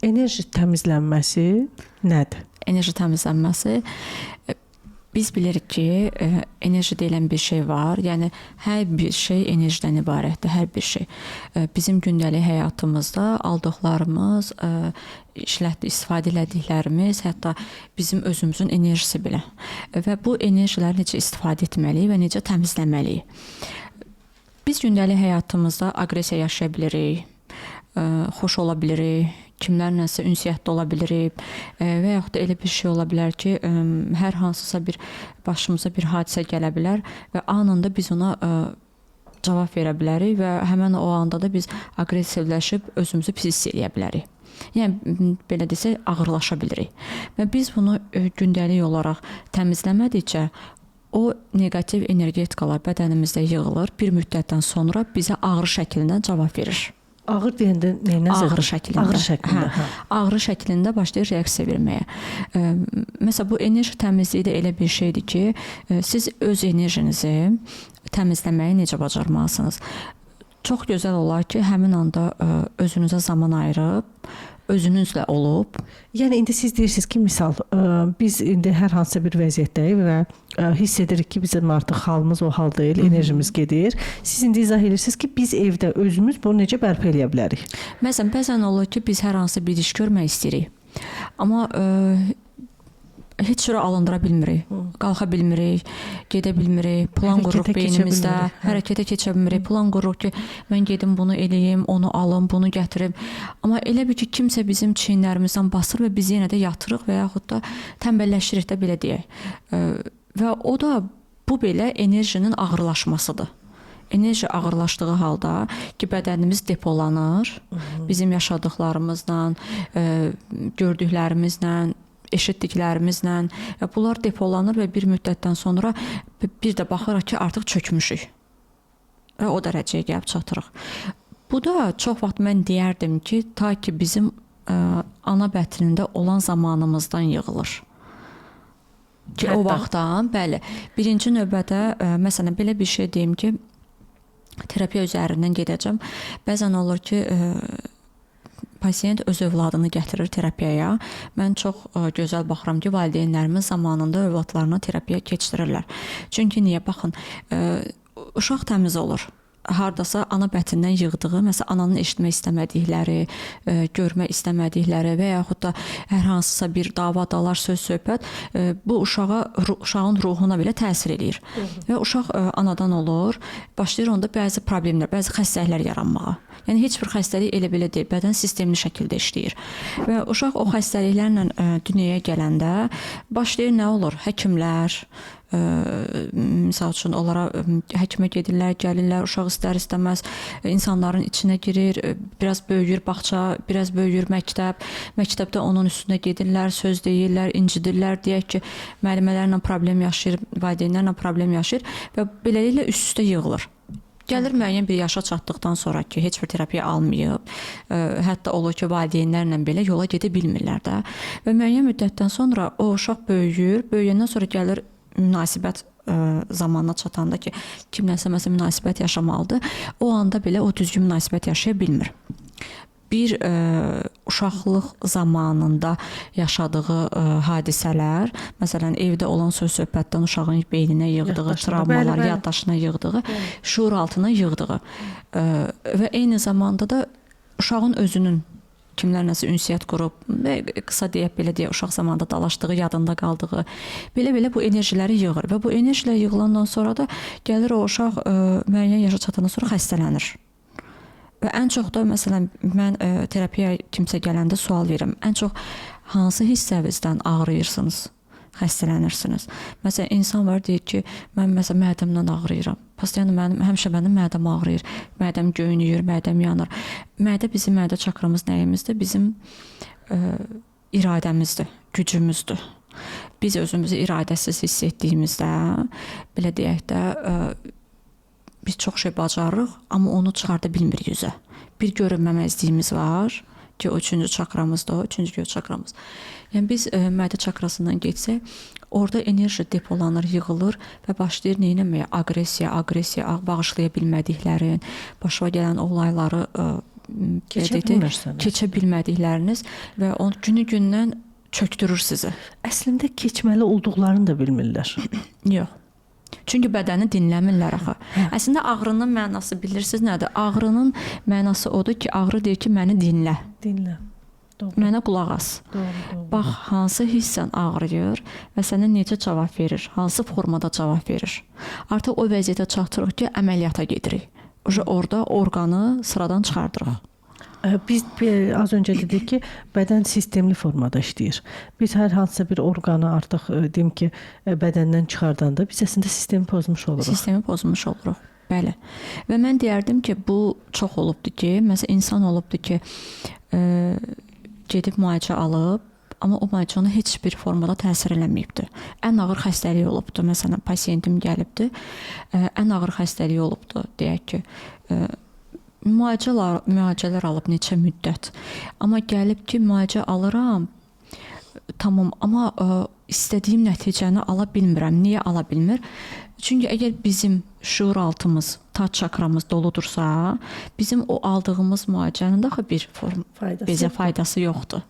Enerji təmizlənməsi nədir? Enerji təmizlənməsi, biz bilirik ki, enerji deyilən bir şey var. Yəni hər bir şey enerjidən ibarətdir, hər bir şey. Bizim gündəlik həyatımızda aldıqlarımız, istifadə etdiklərimiz, hətta bizim özümüzün enerjisi belə. Və bu enerjiləri necə istifadə etməliyik və necə təmizləməliyik? Biz gündəlik həyatımızda aqressiya yaşaya bilirik, xoş ola bilirik, kimlərləsə ünsiyyətdə ola bilirik və yaxud da elə bir şey ola bilər ki, hər hansısa bir başımıza bir hadisə gələ bilər və anında biz ona cavab verə bilərik və həmin o anda da biz aqressivləşib özümüzü pis hiss edə bilərik. Yəni belə desək, ağırlaşa bilirik. Və biz bunu gündəlik olaraq təmizləmədikcə o neqativ energetikalar bədənimizdə yığılır, bir müddətdən sonra bizə ağrı şəklində cavab verir. Ağır deyəndə nə nəzər? Ağrı şəklində. Ağrı şəklində. Ağrı şəklində başlayır reaksiya verməyə. Məsələn, bu enerji təmizliyi də elə bir şeydir ki, siz öz enerjinizi təmizləməyi necə bacarmalısınız? Çox gözəl olar ki, həmin anda özünüzə zaman ayırıb, özünüzlə olub. Yəni indi siz deyirsiniz ki, misal biz indi hər hansısa bir vəziyyətdəyik və hiss edirik ki, bizim artıq halımız o hal deyil, enerjimiz gedir. Siz indi izah edirsiniz ki, biz evdə özümüz bunu necə bərpa edə bilərik? Məsələn, bəzən olur ki, biz hər hansı bir iş görmək istəyirik. Amma heç cürə alındıra bilmirik. Qalxa bilmirik, gedə bilmirik, plan qururuq beynimizdə, hərəkətə keçə bilmirik. Plan qururuq ki, mən gedim bunu eləyim, onu alım, bunu gətirim. Amma elə bir ki, kimsə bizim çiyinlərimizdən basır və biz yenə də yatırıq və yaxud da tənbəlləşirik də belə deyək. Və o da bu belə enerjinin ağırlaşmasıdır. Enerji ağırlaşdığı halda ki, bədənimiz depolanır, bizim yaşadıqlarımızla, gördüklərimizlə, eşitdiklərimizlə, bunlar depolanır və bir müddətdən sonra bir də baxırıq ki, artıq çökmüşük. Və o dərəcəyə gəlib çatırıq. Bu da çox vaxt mən deyərdim ki, ta ki bizim ana bətnində olan zamanımızdan yığılır. Ki o vaxtdan, bəli, birinci növbədə, məsələn, belə bir şey deyim ki, terapiya üzərindən gedəcəm. Bəzən olur ki, pasiyent öz övladını gətirir terapiyaya. Mən çox gözəl baxıram ki, valideynlərimiz zamanında övladlarına terapiya keçdirirlər. Çünki niyə? Baxın, uşaq təmiz olur. Hardasa ana bətindən yığdığı, məsələn, ananın eşitmək istəmədikləri, görmək istəmədikləri və yaxud da hər hansısa bir dava-dalar, söz-söhbət bu uşağın ruhuna belə təsir eləyir. Və uşaq anadan olur, başlayır onda bəzi problemlər, bəzi xəstəliklər yaranmağa. Yəni heç bir xəstəlik elə belə deyil, bədən sistemli şəkildə işləyir. Və uşaq o xəstəliklərlə dünyaya gələndə başlayır nə olur? Həkimlər, misal üçün onlara həkimə gedirlər, gəlirlər, uşaq istər-istəməz insanların içinə girir, biraz böyüyür bağça, biraz böyüyür məktəb, məktəbdə onun üstünə gedirlər, söz deyirlər, incidirlər, deyək ki, müəllimələrlə problem yaşayır, valideynlərlə problem yaşayır və beləliklə üst-üstə yığılır. Gəlir müəyyən bir yaşa çatdıqdan sonra ki, heç bir terapiya almayıb, hətta olur ki, valideynlərlə belə yola gedə bilmirlər də və müəyyən müddətdən sonra o uşaq böyüyür, böyüyəndən sonra gəlir münasibət zamanına çatanda ki, kimləsə məsələn münasibət yaşamalıdır, o anda belə o düzgün münasibət yaşaya bilmir. Bir uşaqlıq zamanında yaşadığı hadisələr, məsələn, evdə olan söz-söhbətdən uşağın beyninə yığdığı travmalar, yaddaşına yığdığı, şuur altına yığdığı və eyni zamanda da uşağın özünün kimlərləsə ünsiyyət qurub və qısa deyək, belə deyək, uşaq zamanında dalaşdığı, yadında qaldığı, belə-belə bu enerjiləri yığır və bu enerjilər yığılandan sonra da gəlir o uşaq müəyyən yaşa çatandan sonra xəstələnir. Və ən çox da, məsələn, mən terapiyaya kimsə gələndə sual verirəm, ən çox hansı hissəvizdən ağrıyırsınız, xəstələnirsiniz? Məsələn, insan var, deyir ki, mən məsələn mədəmdən ağrıyıram. Həmişə mənim mədəm ağrıyır, mədəm göynüyür, mədəm yanır. Mədə bizim mədə çakramız nəyimizdir? Bizim iradəmizdir, gücümüzdür. Biz özümüzü iradəsiz hiss etdiyimizdə, belə deyək də, biz çox şey bacarırıq, amma onu çıxarda bilmirik üzə. Bir görünməməzliyimiz var ki, o üçüncü çakramızdır, o üçüncü göz çakramız. Yəni biz mədə çakrasından geçsək, orada enerji depolanır, yığılır və başlayır neynəməyə? Aqressiya, bağışlaya bilmədiklərin, başına gələn olayları Keçə bilmirsiniz. keçə bilmədikləriniz və o günü-gündən çökdürür sizi. Əslində keçməli olduqlarını da bilmirlər. Yox. Çünki bədəni dinləmirlər axı. Əslində ağrının mənası bilirsiniz nədir? Ağrının mənası odur ki, ağrı deyir ki, məni dinlə. Dinlə. Doğru. Mənə qulaq as. Doğru. Bax, hansı hissən ağrıyır və sənə necə cavab verir, hansı formada cavab verir. Artıq o vəziyyətə çatdırıq ki, əməliyyata gedirik. Orada orqanı sıradan çıxardırıq. Biz az öncə dedik ki, bədən sistemli formada işləyir. Biz hər hansısa bir orqanı artıq deyim ki, bədəndən çıxardanda biz əslində sistemi pozmuş oluruq. Sistemi pozmuş oluruq. Bəli. Və mən deyərdim ki, bu çox olubdu ki, məsələn insan olubdu ki, gedib müalicə alıb, amma o müalicə ona heç bir formada təsir eləməyibdi. Ən ağır xəstəlik olubdu. Məsələn, pasiyentim gəlibdi, ən ağır xəstəlik olubdu, deyək ki, müalicələr alıb neçə müddət. Amma gəlib ki, müalicə alıram, tamam, amma istədiyim nəticəni ala bilmirəm. Niyə ala bilmir? Çünki əgər bizim şuur altımız, tac çakramız doludursa, bizim o aldığımız müalicənin daha bir bizə faydası yoxdur.